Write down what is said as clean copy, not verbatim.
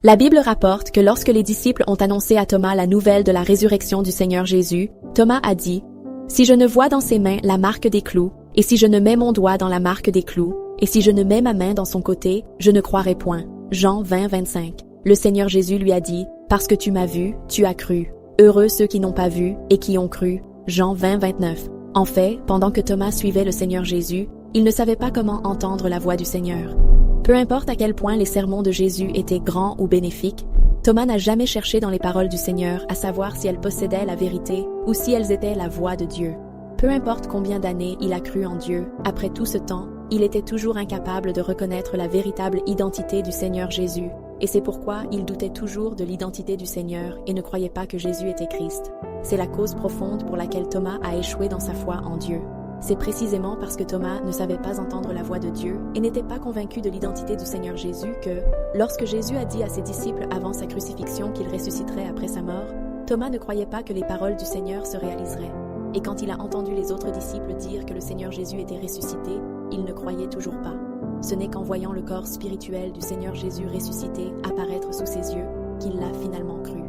La Bible rapporte que lorsque les disciples ont annoncé à Thomas la nouvelle de la résurrection du Seigneur Jésus, Thomas a dit « Si je ne vois dans ses mains la marque des clous, et si je ne mets mon doigt dans la marque des clous, et si je ne mets ma main dans son côté, je ne croirai point. » Jean 20, 25. Le Seigneur Jésus lui a dit « Parce que tu m'as vu, tu as cru. Heureux ceux qui n'ont pas vu et qui ont cru. » Jean 20, 29. En fait, pendant que Thomas suivait le Seigneur Jésus, il ne savait pas comment entendre la voix du Seigneur. Peu importe à quel point les sermons de Jésus étaient grands ou bénéfiques, Thomas n'a jamais cherché dans les paroles du Seigneur à savoir si elles possédaient la vérité ou si elles étaient la voix de Dieu. Peu importe combien d'années il a cru en Dieu, après tout ce temps, il était toujours incapable de reconnaître la véritable identité du Seigneur Jésus, et c'est pourquoi il doutait toujours de l'identité du Seigneur et ne croyait pas que Jésus était Christ. C'est la cause profonde pour laquelle Thomas a échoué dans sa foi en Dieu. C'est précisément parce que Thomas ne savait pas entendre la voix de Dieu et n'était pas convaincu de l'identité du Seigneur Jésus que, lorsque Jésus a dit à ses disciples avant sa crucifixion qu'il ressusciterait après sa mort, Thomas ne croyait pas que les paroles du Seigneur se réaliseraient. Et quand il a entendu les autres disciples dire que le Seigneur Jésus était ressuscité, il ne croyait toujours pas. Ce n'est qu'en voyant le corps spirituel du Seigneur Jésus ressuscité apparaître sous ses yeux qu'il l'a finalement cru.